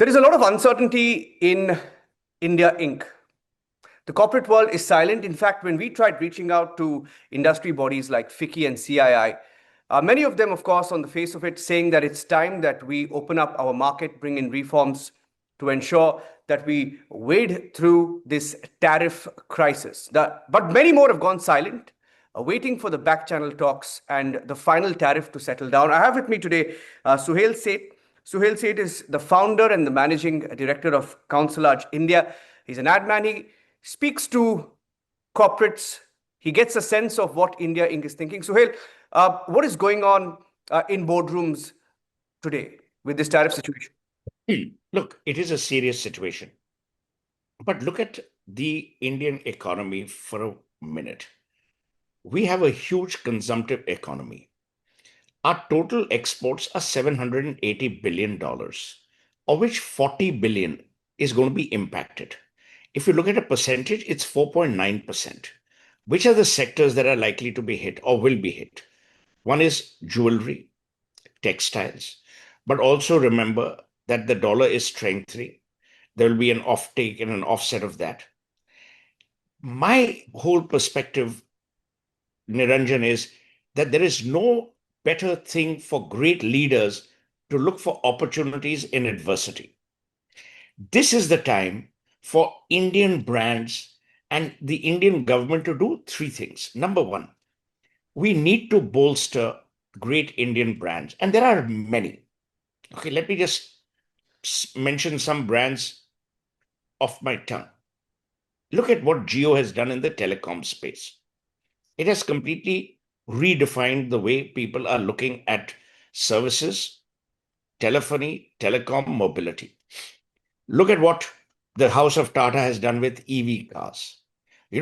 There is a lot of uncertainty in India Inc. The corporate world is silent. In fact, when we tried reaching out to industry bodies like FICCI and CII, many of them, of course, on the face of it, saying that it's time that we open up our market, bring in reforms to ensure that we wade through this tariff crisis. But many more have gone silent, waiting for the back channel talks and the final tariff to settle down. I have with me today Suhel Seth. Suhel Seth is the founder and the managing director of Counselage India. He's an ad man. He speaks to corporates. He gets a sense of what India Inc. is thinking. Suhel, what is going on in boardrooms today with this tariff situation? Look, it is a serious situation. But look at the Indian economy for a minute. We have a huge consumptive economy. Our total exports are $780 billion, of which 40 billion is going to be impacted. If you look at a percentage, it's 4.9%. Which are the sectors that are likely to be hit or will be hit? One is jewelry, textiles, but also remember that the dollar is strengthening. There will be an offtake and an offset of that. My whole perspective, Niranjan, is that there is no better thing for great leaders to look for opportunities in adversity. This is the time for Indian brands and the Indian government to do three things. Number one, we need to bolster great Indian brands, and there are many. Okay, let me just mention some brands off my tongue. Look at what Jio has done in the telecom space. It has completely redefined the way people are looking at services, telephony, telecom, mobility. Look at what the House of Tata has done with EV cars. They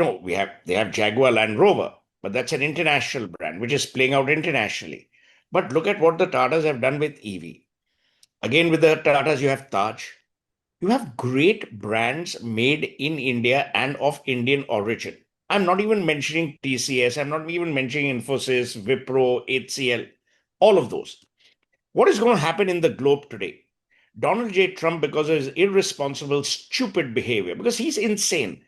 have Jaguar Land Rover, but that's an international brand which is playing out internationally. But look at what the Tatas have done with EV. Again, with the Tatas, you have Taj. You have great brands made in India and of Indian origin. I'm not even mentioning TCS. I'm not even mentioning Infosys, Wipro, HCL, all of those. What is going to happen in the globe today? Donald J. Trump, because of his irresponsible, stupid behavior, because he's insane.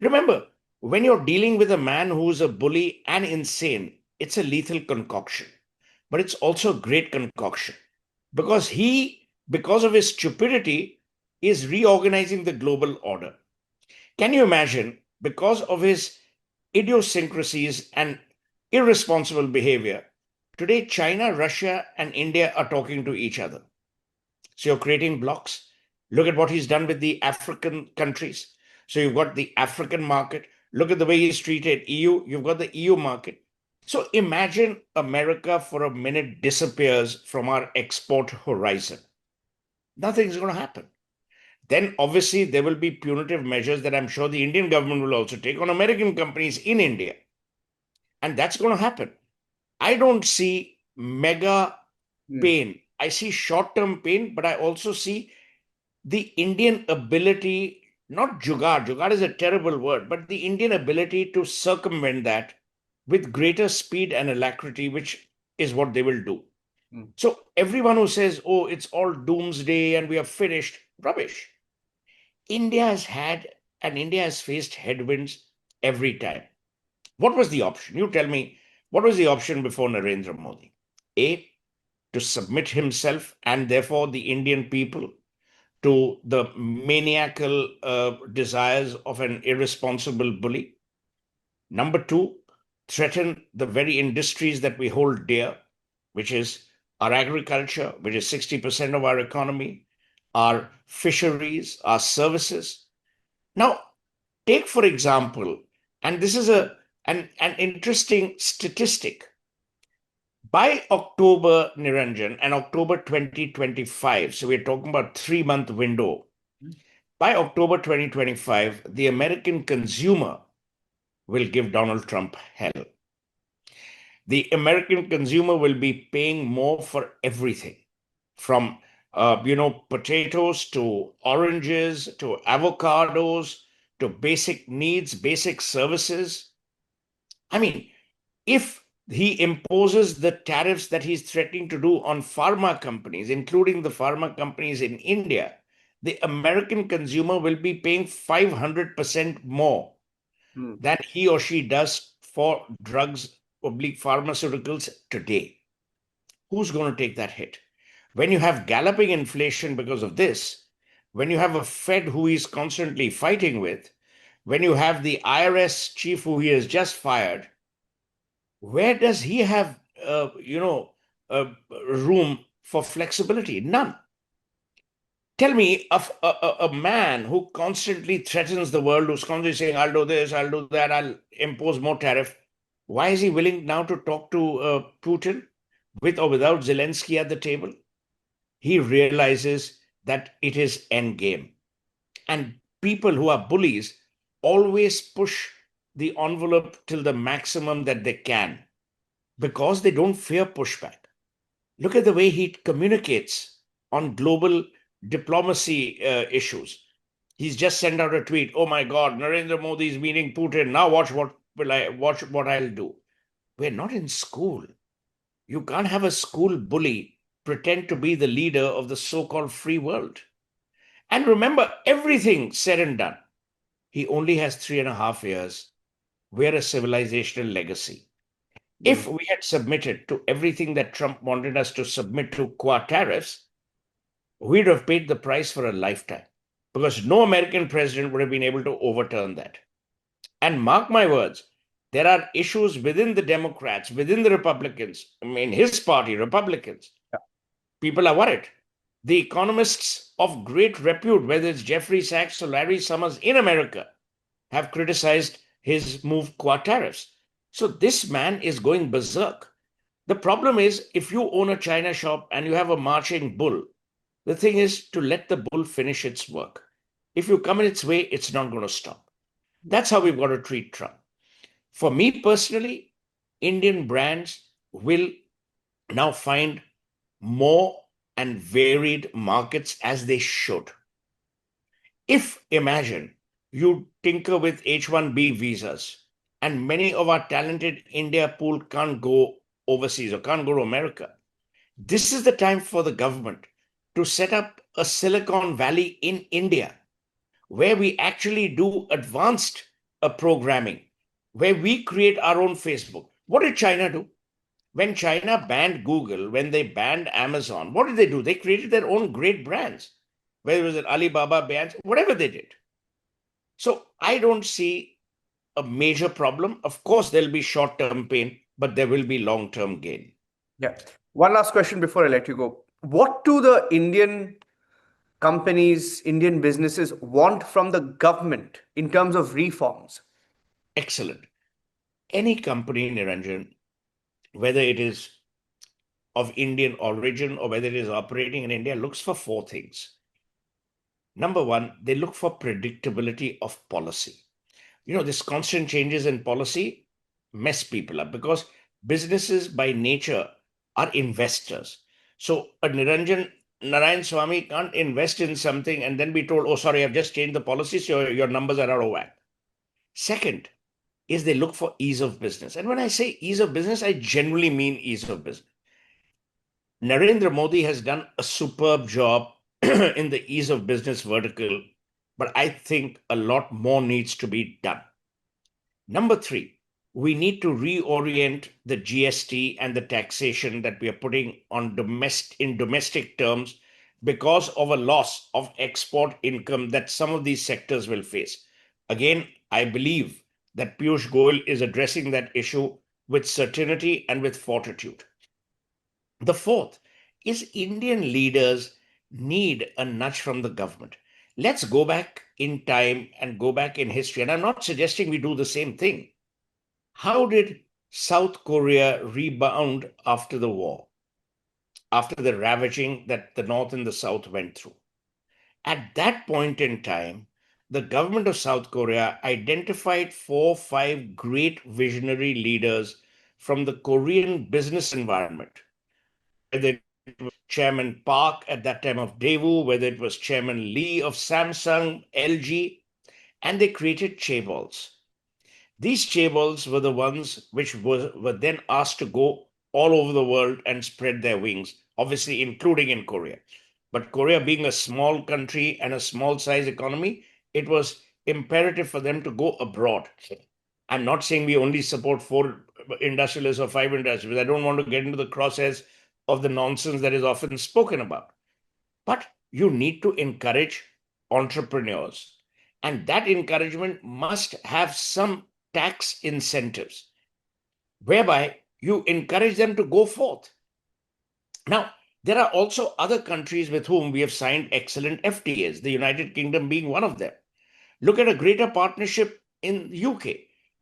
Remember, when you're dealing with a man who's a bully and insane, it's a lethal concoction. But it's also a great concoction because because of his stupidity, is reorganizing the global order. Can you imagine, because of his idiosyncrasies and irresponsible behavior, today China, Russia, and India are talking to each other. So you're creating blocks. Look at what he's done with the African countries. So you've got the African market. Look at the way he's treated EU. You've got the EU market. So imagine America for a minute disappears from our export horizon. Nothing's going to happen. Then obviously there will be punitive measures that I'm sure the Indian government will also take on American companies in India. And that's going to happen. I don't see mega pain. I see short-term pain, but I also see the Indian ability, not jugaad. Jugaad is a terrible word, but the Indian ability to circumvent that with greater speed and alacrity, which is what they will do. So everyone who says, oh, it's all doomsday and we are finished, rubbish. India has faced headwinds every time. What was the option? You tell me, what was the option before Narendra Modi? A, to submit himself and therefore the Indian people to the maniacal desires of an irresponsible bully. Number two, threaten the very industries that we hold dear, which is our agriculture, which is 60% of our economy, our fisheries, our services. Now, take for example, and this is an interesting statistic. By October, Niranjan, and October 2025, so we're talking about 3-month window. By October 2025, the American consumer will give Donald Trump hell. The American consumer will be paying more for everything, from potatoes to oranges to avocados to basic needs, basic services. I mean, if he imposes the tariffs that he's threatening to do on pharma companies, including the pharma companies in India, the American consumer will be paying 500% more than he or she does for drugs, oblique pharmaceuticals today. Who's going to take that hit? When you have galloping inflation because of this, when you have a Fed who he's constantly fighting with, when you have the IRS chief who he has just fired, where does he have, room for flexibility? None. Tell me of a man who constantly threatens the world, who's constantly saying, I'll do this, I'll do that, I'll impose more tariff. Why is he willing now to talk to Putin with or without Zelensky at the table? He realizes that it is endgame. And people who are bullies always push the envelope till the maximum that they can because they don't fear pushback. Look at the way he communicates on global diplomacy issues. He's just sent out a tweet. Oh my God, Narendra Modi is meeting Putin. Now watch what I'll do. We're not in school. You can't have a school bully pretend to be the leader of the so-called free world. And remember, everything said and done, he only has 3.5 years. We're a civilizational legacy. If we had submitted to everything that Trump wanted us to submit to qua tariffs, we'd have paid the price for a lifetime because no American president would have been able to overturn that. And mark my words, there are issues within the Democrats, within the Republicans, I mean, his party, Republicans. Yeah. People are worried. The economists of great repute, whether it's Jeffrey Sachs or Larry Summers in America, have criticized his move qua tariffs. So this man is going berserk. The problem is, if you own a China shop and you have a marching bull, the thing is to let the bull finish its work. If you come in its way, it's not going to stop. That's how we've got to treat Trump. For me personally, Indian brands will now find more and varied markets as they should. If, imagine, you tinker with H-1B visas and many of our talented India pool can't go overseas or can't go to America, this is the time for the government to set up a Silicon Valley in India where we actually do advanced programming, where we create our own Facebook. What did China do? When China banned Google, when they banned Amazon, what did they do? They created their own great brands, whether it was an Alibaba brand, whatever they did. So I don't see a major problem. Of course, there'll be short-term pain, but there will be long-term gain. Yeah. One last question before I let you go. What do the Indian companies, Indian businesses want from the government in terms of reforms? Excellent. Any company, Niranjan, whether it is of Indian origin or whether it is operating in India, looks for 4 things. Number one, they look for predictability of policy. This constant changes in policy mess people up because businesses by nature are investors. So a Narayan Swamy can't invest in something and then be told, oh, sorry, I've just changed the policy, so your numbers are out of whack. Second is they look for ease of business. And when I say ease of business, I generally mean ease of business. Narendra Modi has done a superb job in the ease of business vertical, but I think a lot more needs to be done. Number 3, we need to reorient the GST and the taxation that we are putting on domestic terms because of a loss of export income that some of these sectors will face. Again, I believe that Piyush Goyal is addressing that issue with certainty and with fortitude. The fourth is Indian leaders need a nudge from the government. Let's go back in time and go back in history. And I'm not suggesting we do the same thing. How did South Korea rebound after the war, after the ravaging that the North and the South went through? At that point in time, the government of South Korea identified 4-5 great visionary leaders from the Korean business environment, whether it was Chairman Park at that time of Daewoo, whether it was Chairman Lee of Samsung, LG, and they created chaebols. These chaebols were the ones which were then asked to go all over the world and spread their wings, obviously including in Korea. But Korea being a small country and a small size economy, it was imperative for them to go abroad. I'm not saying we only support 4 industrialists or 5 industrialists. I don't want to get into the crosshairs of the nonsense that is often spoken about. But you need to encourage entrepreneurs. And that encouragement must have some tax incentives whereby you encourage them to go forth. Now, there are also other countries with whom we have signed excellent FTAs, the United Kingdom being one of them. Look at a greater partnership in the UK.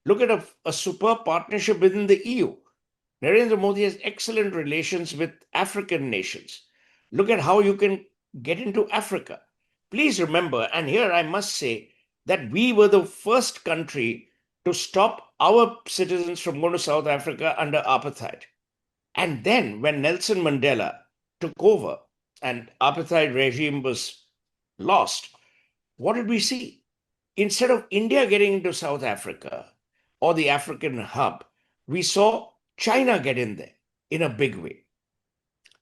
Look at a superb partnership within the EU. Narendra Modi has excellent relations with African nations. Look at how you can get into Africa. Please remember, and here I must say that we were the first country to stop our citizens from going to South Africa under apartheid. And then when Nelson Mandela took over and apartheid regime was lost, what did we see? Instead of India getting into South Africa or the African hub, we saw China get in there in a big way.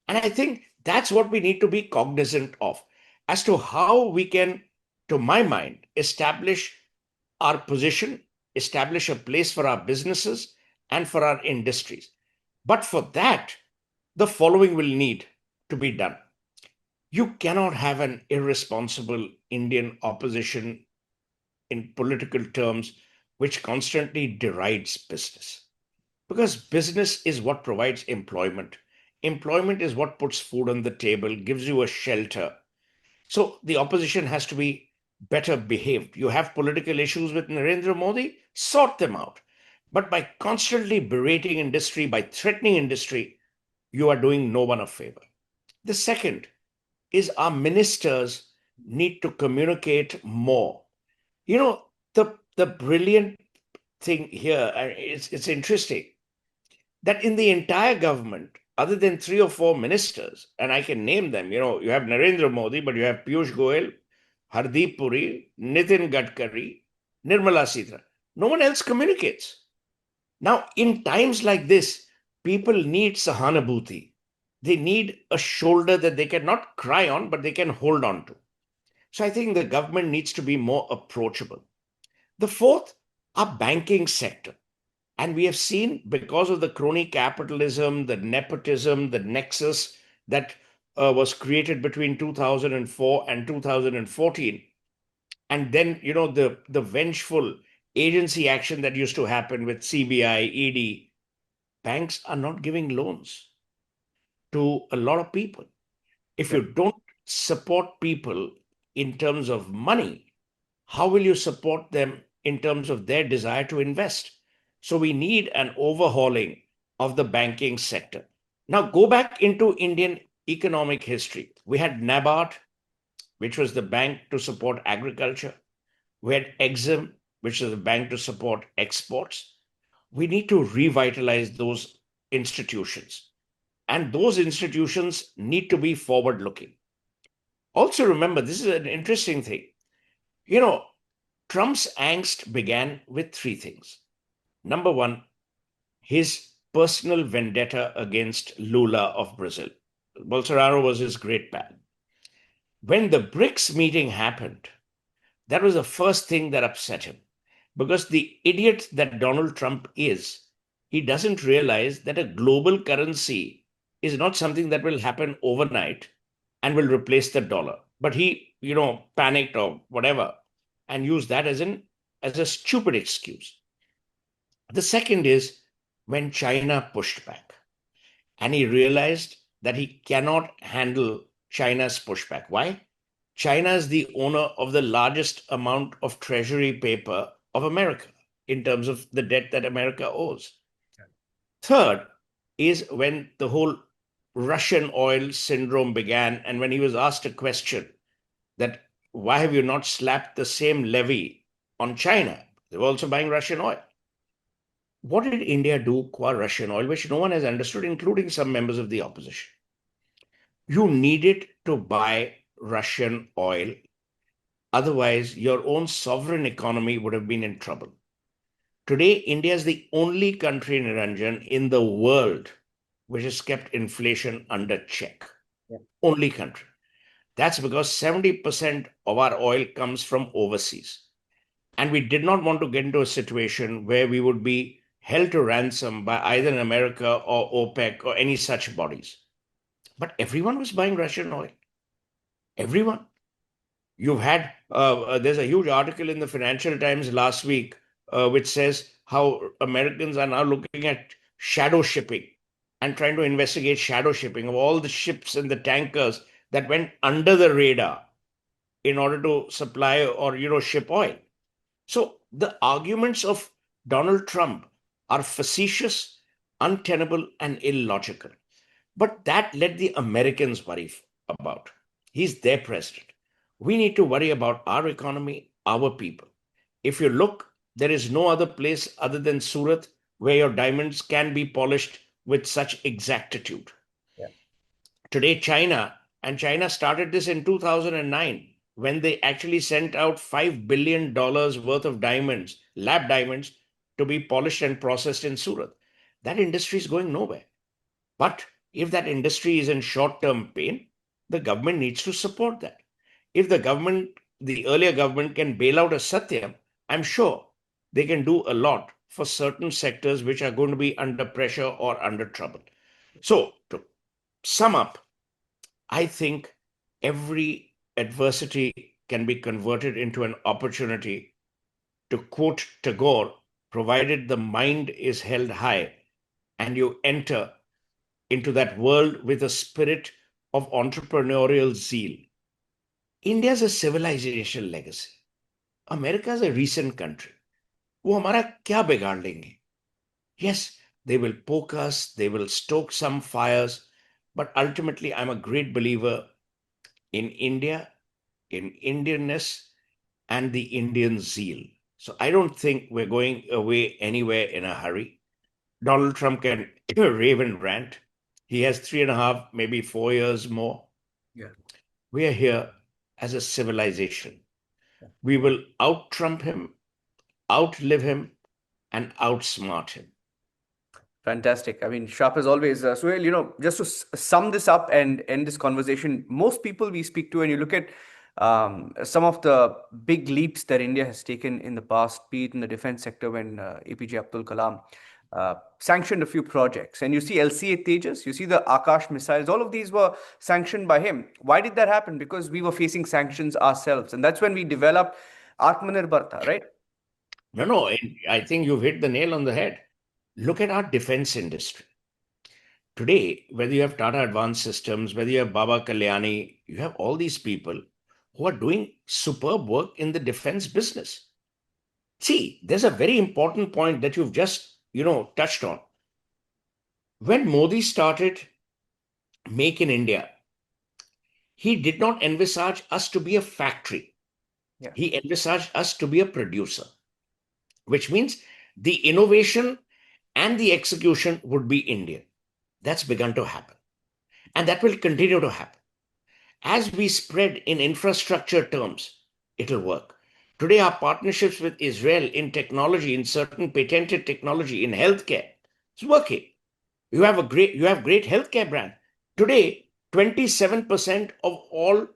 And I think that's what we need to be cognizant of as to how we can, to my mind, establish our position, establish a place for our businesses and for our industries. But for that, the following will need to be done. You cannot have an irresponsible Indian opposition in political terms which constantly derides business. Because business is what provides employment. Employment is what puts food on the table, gives you a shelter. So the opposition has to be better behaved. You have political issues with Narendra Modi, sort them out. But by constantly berating industry, by threatening industry, you are doing no one a favor. The second is our ministers need to communicate more. You know, the brilliant thing here, and it's interesting that in the entire government, other than 3 or 4 ministers, and I can name them, you have Narendra Modi, but you have Piyush Goyal, Hardeep Puri, Nitin Gadkari, Nirmala Sitharaman. No one else communicates. Now, in times like this, people need sahanabhuti. They need a shoulder that they can not cry on, but they can hold on to. So I think the government needs to be more approachable. The fourth, our banking sector. And we have seen because of the crony capitalism, the nepotism, the nexus that was created between 2004 and 2014. And then, the vengeful agency action that used to happen with CBI, ED, banks are not giving loans to a lot of people. If you don't support people in terms of money, how will you support them in terms of their desire to invest? So we need an overhauling of the banking sector. Now go back into Indian economic history. We had NABARD, which was the bank to support agriculture. We had Exim, which is the bank to support exports. We need to revitalize those institutions. And those institutions need to be forward looking. Also, remember, this is an interesting thing. Trump's angst began with 3 things. Number one, his personal vendetta against Lula of Brazil. Bolsonaro was his great pal. When the BRICS meeting happened, that was the first thing that upset him. Because the idiot that Donald Trump is, he doesn't realize that a global currency is not something that will happen overnight and will replace the dollar. But he, panicked or whatever and used that as a stupid excuse. The second is when China pushed back and he realized that he cannot handle China's pushback. Why? China is the owner of the largest amount of treasury paper of America in terms of the debt that America owes. Third is when the whole Russian oil syndrome began, and when he was asked a question that why have you not slapped the same levy on China? They were also buying Russian oil. What did India do qua Russian oil, which no one has understood, including some members of the opposition? You needed to buy Russian oil. Otherwise, your own sovereign economy would have been in trouble. Today, India is the only country, Niranjan, in the world which has kept inflation under check. Only country. That's because 70% of our oil comes from overseas. And we did not want to get into a situation where we would be held to ransom by either America or OPEC or any such bodies. But everyone was buying Russian oil. Everyone. You've had, there's a huge article in the Financial Times last week which says how Americans are now looking at shadow shipping and trying to investigate shadow shipping of all the ships and the tankers that went under the radar in order to supply or, ship oil. So the arguments of Donald Trump are facetious, untenable, and illogical. But that let the Americans worry about. He's their president. We need to worry about our economy, our people. If you look, there is no other place other than Surat where your diamonds can be polished with such exactitude. Yeah. Today, China started this in 2009 when they actually sent out $5 billion worth of diamonds, lab diamonds, to be polished and processed in Surat. That industry is going nowhere. But if that industry is in short-term pain, the government needs to support that. If the earlier government can bail out a Satyam, I'm sure they can do a lot for certain sectors which are going to be under pressure or under trouble. So, to sum up, I think every adversity can be converted into an opportunity. To quote Tagore, provided the mind is held high and you enter into that world with a spirit of entrepreneurial zeal. India's a civilization legacy. America is a recent country. वो हमारा क्या बिगाड़ लेंगे? Yes, they will poke us, they will stoke some fires, but ultimately I'm a great believer in India, in Indianness, and the Indian zeal. So I don't think we're going away anywhere in a hurry. Donald Trump can rave and rant. He has 3.5, maybe 4 years more. Yeah. We are here as a civilization. We will out-Trump him, outlive him, and outsmart him. Fantastic. I mean, sharp as always. Suhel, just to sum this up and end this conversation, most people we speak to, and you look at some of the big leaps that India has taken in the past, be it in the defense sector when APJ Abdul Kalam sanctioned a few projects. And you see LCA Tejas, you see the Akash missiles, all of these were sanctioned by him. Why did that happen? Because we were facing sanctions ourselves. And that's when we developed Atmanirbharta, right? No, I think you've hit the nail on the head. Look at our defense industry. Today, whether you have Tata Advanced Systems, whether you have Baba Kalyani, you have all these people who are doing superb work in the defense business. See, there's a very important point that you've just, touched on. When Modi started Make in India, he did not envisage us to be a factory. Yeah. He envisaged us to be a producer, which means the innovation and the execution would be Indian. That's begun to happen. And that will continue to happen. As we spread in infrastructure terms, it'll work. Today, our partnerships with Israel in technology, in certain patented technology, in healthcare, it's working. You have great healthcare brand. Today, 27% of all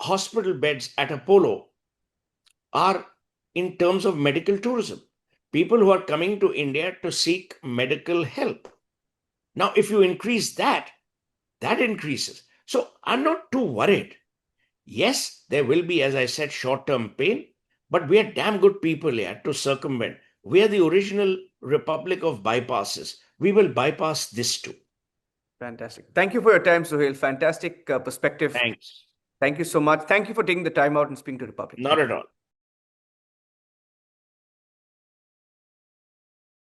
hospital beds at Apollo are in terms of medical tourism. People who are coming to India to seek medical help. Now, if you increase that increases. So I'm not too worried. Yes, there will be, as I said, short-term pain, but we are damn good people here to circumvent. We are the original republic of bypasses. We will bypass this too. Fantastic. Thank you for your time, Suhel. Fantastic perspective. Thanks. Thank you so much. Thank you for taking the time out and speaking to Republic. Not at all.